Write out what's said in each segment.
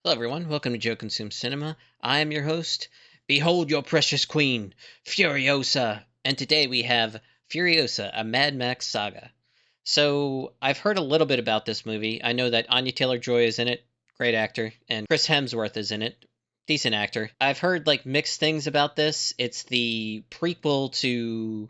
Hello, everyone. Welcome to Joe Consume Cinema. I am your host. Behold your precious queen, Furiosa. And today we have Furiosa, a Mad Max Saga. So, I've heard a little bit about this movie. I know that Anya Taylor-Joy is in it, great actor, and Chris Hemsworth is in it, decent actor. I've heard mixed things about this. It's the prequel to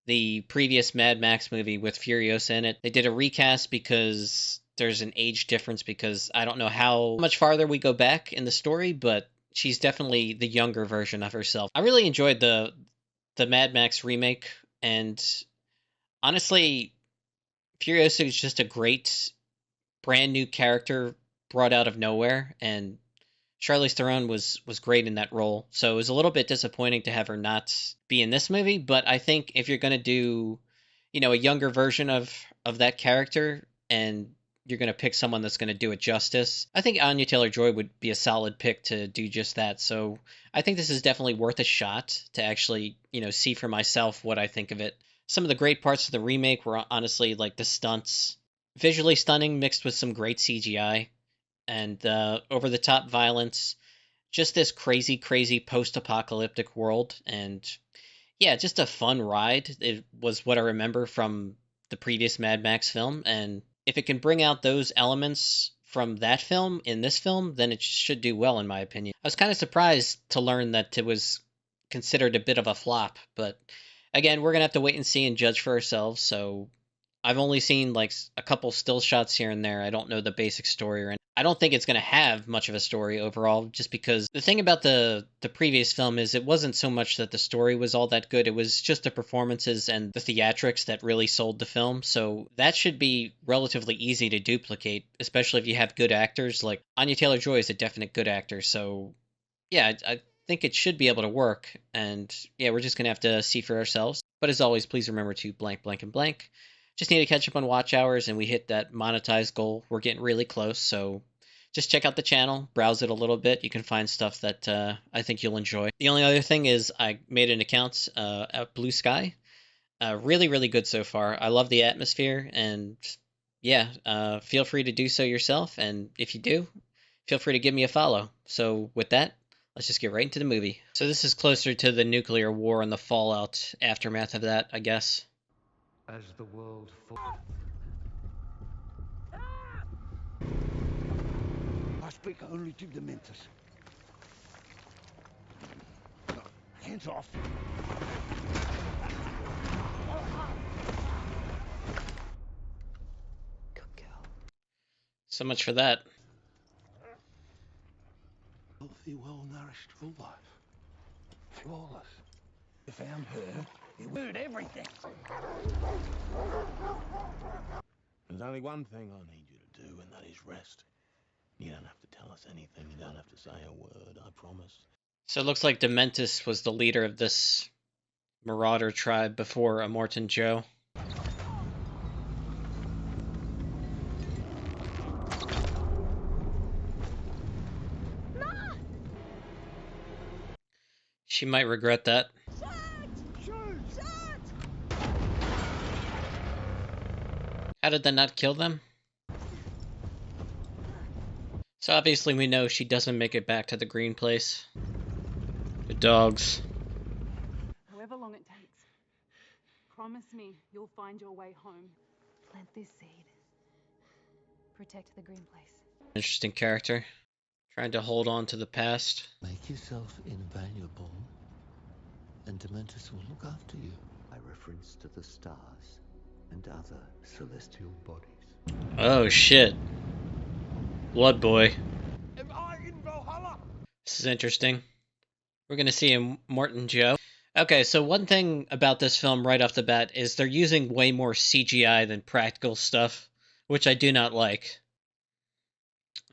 the previous Mad Max movie with Furiosa in it. They did a recast because there's an age difference because I don't know how much farther we go back in the story, but she's definitely the younger version of herself. I really enjoyed the Mad Max remake, and honestly, Furiosa is just a great brand new character brought out of nowhere, and Charlize Theron was great in that role. So it was a little bit disappointing to have her not be in this movie, but I think if you're going to do, a younger version of that character and you're going to pick someone that's going to do it justice, I think Anya Taylor-Joy would be a solid pick to do just that. So I think this is definitely worth a shot to actually, see for myself what I think of it. Some of the great parts of the remake were honestly like the stunts, visually stunning mixed with some great CGI and over the top violence. Just this crazy, crazy post apocalyptic world. And yeah, just a fun ride. It was what I remember from the previous Mad Max film. And if it can bring out those elements from that film in this film, then it should do well, in my opinion. I was kind of surprised to learn that it was considered a bit of a flop. But again, we're going to have to wait and see and judge for ourselves. So I've only seen a couple still shots here and there. I don't know the basic story or anything. I don't think it's going to have much of a story overall, just because the thing about the previous film is it wasn't so much that the story was all that good. It was just the performances and the theatrics that really sold the film. So that should be relatively easy to duplicate, especially if you have good actors. Like Anya Taylor-Joy is a definite good actor. So yeah, I think it should be able to work. And yeah, we're just going to have to see for ourselves. But as always, please remember to blank, blank, and blank. Just need to catch up on watch hours, and we hit that monetized goal. We're getting really close, so just check out the channel, browse it a little bit. You can find stuff that I think you'll enjoy. The only other thing is I made an account at Blue Sky. Really, really good so far. I love the atmosphere, and yeah, feel free to do so yourself. And if you do, feel free to give me a follow. So with that, let's just get right into the movie. So this is closer to the nuclear war and the fallout aftermath of that, I guess. As the world I speak only to the Dementors. Hands off. Good girl. So much for that. Healthy, well-nourished, full life. Flawless. You found her. You heard everything. There's only one thing I need you to do, and that is rest. You don't have to tell us anything. You don't have to say a word, I promise. So it looks like Dementus was the leader of this marauder tribe before Immortan Joe. She might regret that. How did that not kill them? So obviously we know she doesn't make it back to the green place. The dogs. However long it takes, promise me you'll find your way home. Plant this seed. Protect the green place. Interesting character. Trying to hold on to the past. Make yourself invaluable, and Dementus will look after you. By reference to the stars and other celestial bodies. Oh shit. Blood Boy. Am I in Valhalla? This is interesting. We're gonna see Immortan Joe. Okay, so one thing about this film right off the bat is they're using way more CGI than practical stuff, which I do not like.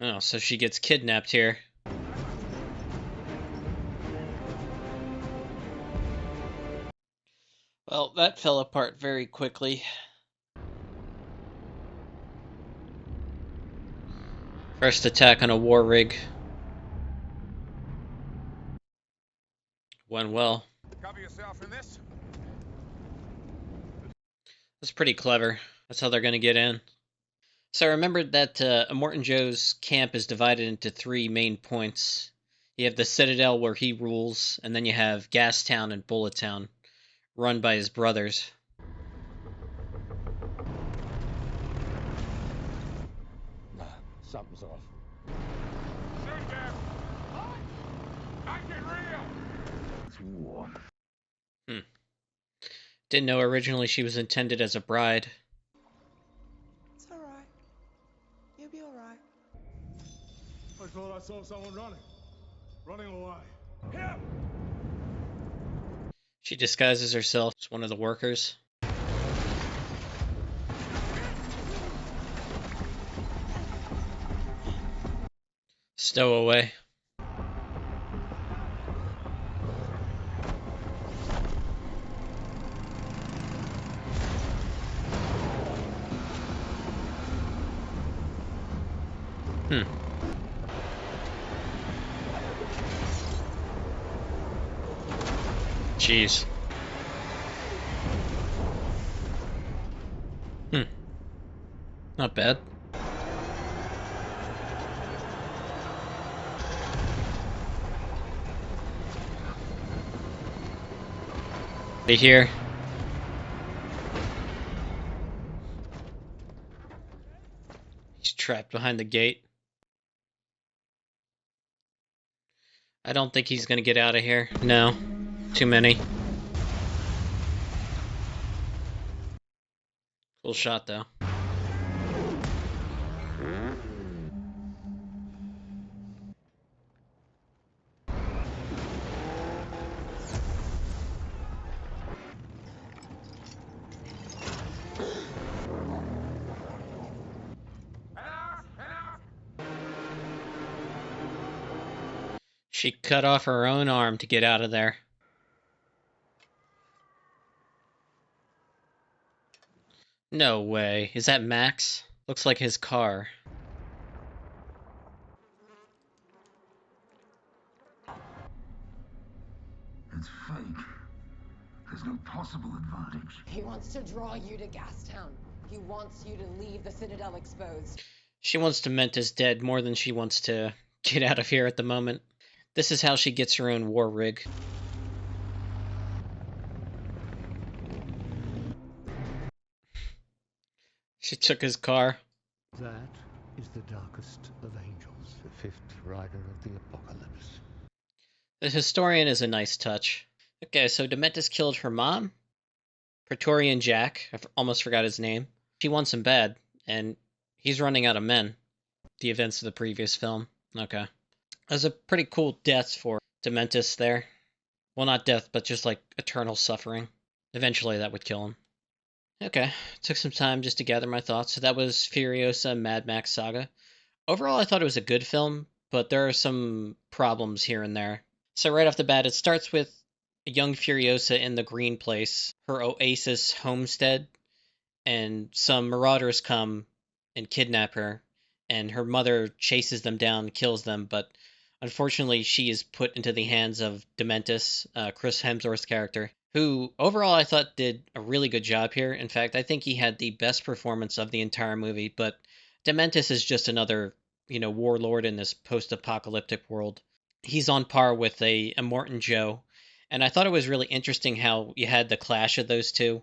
Oh, so she gets kidnapped here. Well, that fell apart very quickly. First attack on a war rig. Went well. Cover yourself in this. That's pretty clever. That's how they're gonna get in. So I remembered that Immortan Joe's camp is divided into three main points. You have the Citadel where he rules, and then you have Gastown and Bullet Town, run by his brothers. Nah, something's off. It's war. Didn't know originally she was intended as a bride. It's alright. You'll be alright. I thought I saw someone running. Running away. Here! She disguises herself as one of the workers. Stowaway. Jeez. Not bad. Be here. He's trapped behind the gate. I don't think he's gonna get out of here. No. Too many. Cool shot, though. She cut off her own arm to get out of there. No way. Is that Max? Looks like his car. It's fake. There's no possible advantage. He wants to draw you to Gastown. He wants you to leave the Citadel exposed. She wants to Mentis dead more than she wants to get out of here at the moment. This is how she gets her own war rig. She took his car. That is the darkest of angels, the fifth rider of the apocalypse. The historian is a nice touch. Okay, so Dementis killed her mom, Praetorian Jack. Almost forgot his name. She wants him bad, and he's running out of men. The events of the previous film. Okay. That was a pretty cool death for Dementis there. Well, not death, but just like eternal suffering. Eventually that would kill him. Okay, took some time just to gather my thoughts. So that was Furiosa Mad Max Saga. Overall, I thought it was a good film, but there are some problems here and there. So right off the bat, it starts with a young Furiosa in the Green Place, her oasis homestead, and some marauders come and kidnap her, and her mother chases them down, kills them, but unfortunately she is put into the hands of Dementis, Chris Hemsworth's character, who overall I thought did a really good job here. In fact, I think he had the best performance of the entire movie, but Dementis is just another, warlord in this post-apocalyptic world. He's on par with a Immortan Joe, and I thought it was really interesting how you had the clash of those two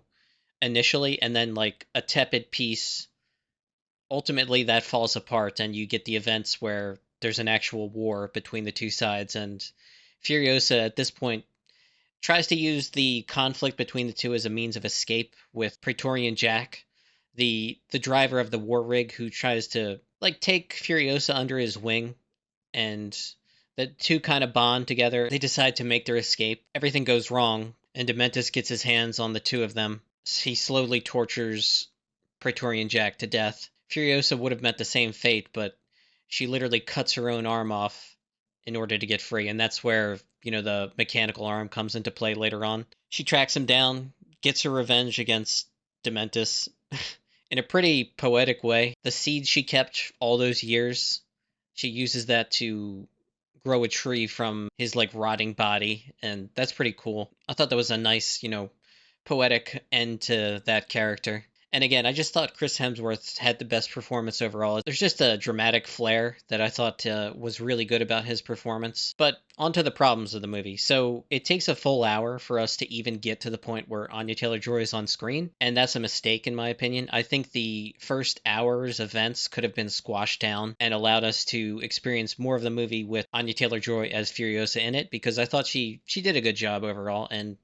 initially, and then like a tepid piece. Ultimately, that falls apart, and you get the events where there's an actual war between the two sides. And Furiosa, at this point, tries to use the conflict between the two as a means of escape with Praetorian Jack, the driver of the war rig, who tries to like take Furiosa under his wing, and the two kind of bond together. They decide to make their escape. Everything goes wrong, and Dementis gets his hands on the two of them. He slowly tortures Praetorian Jack to death. Furiosa would have met the same fate, but she literally cuts her own arm off in order to get free, and that's where, the mechanical arm comes into play later on. She tracks him down, gets her revenge against Dementis in a pretty poetic way. The seed she kept all those years, she uses that to grow a tree from his like rotting body, and that's pretty cool. I thought that was a nice, poetic end to that character. And again, I just thought Chris Hemsworth had the best performance overall. There's just a dramatic flair that I thought was really good about his performance. But onto the problems of the movie. So it takes a full hour for us to even get to the point where Anya Taylor-Joy is on screen, and that's a mistake in my opinion. I think the first hour's events could have been squashed down and allowed us to experience more of the movie with Anya Taylor-Joy as Furiosa in it, because I thought she did a good job overall, and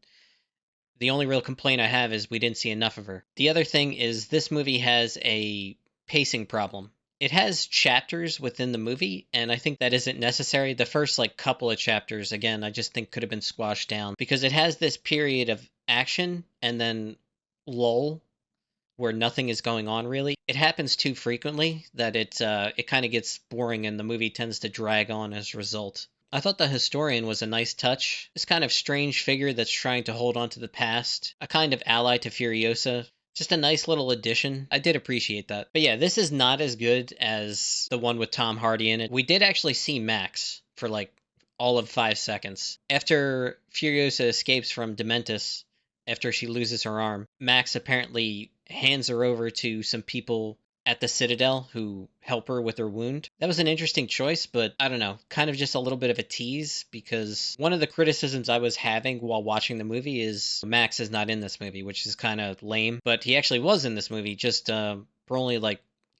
the only real complaint I have is we didn't see enough of her. The other thing is this movie has a pacing problem. It has chapters within the movie, and I think that isn't necessary. The first couple of chapters, again, I just think could have been squashed down because it has this period of action and then lull where nothing is going on really. It happens too frequently that it kind of gets boring and the movie tends to drag on as a result. I thought the historian was a nice touch. This kind of strange figure that's trying to hold on to the past, a kind of ally to Furiosa. Just a nice little addition. I did appreciate that. But yeah, this is not as good as the one with Tom Hardy in it. We did actually see Max for all of 5 seconds. After Furiosa escapes from Dementus, after she loses her arm, Max apparently hands her over to some people at the Citadel who help her with her wound. That was an interesting choice, but I don't know, kind of just a little bit of a tease, because one of the criticisms I was having while watching the movie is Max is not in this movie, which is kind of lame, but he actually was in this movie just for only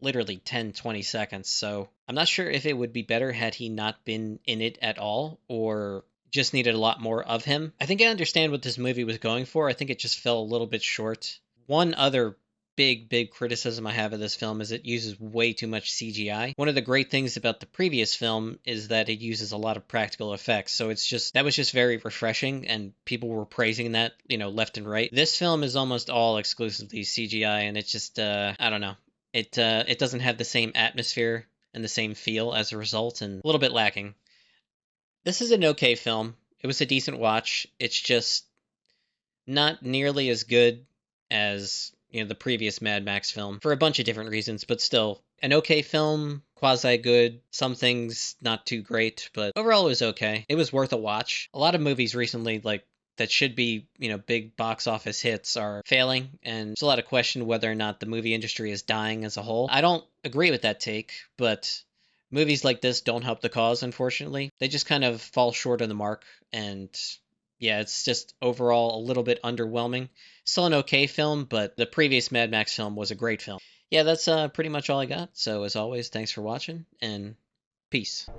literally 10-20 seconds. So I'm not sure if it would be better had he not been in it at all, or just needed a lot more of him. I think I understand what this movie was going for. I think it just fell a little bit short. One other big criticism I have of this film is it uses way too much CGI. One of the great things about the previous film is that it uses a lot of practical effects. So that was just very refreshing, and people were praising that, left and right. This film is almost all exclusively CGI, and it's just I don't know. It doesn't have the same atmosphere and the same feel as a result, and a little bit lacking. This is an okay film. It was a decent watch. It's just not nearly as good as the previous Mad Max film for a bunch of different reasons, but still an okay film, quasi good. Some things not too great, but overall it was okay. It was worth a watch. A lot of movies recently that should be, big box office hits are failing, and there's a lot of question whether or not the movie industry is dying as a whole. I don't agree with that take, but movies like this don't help the cause, unfortunately. They just kind of fall short of the mark, and yeah, it's just overall a little bit underwhelming. Still an okay film, but the previous Mad Max film was a great film. Yeah, that's pretty much all I got. So as always, thanks for watching, and peace.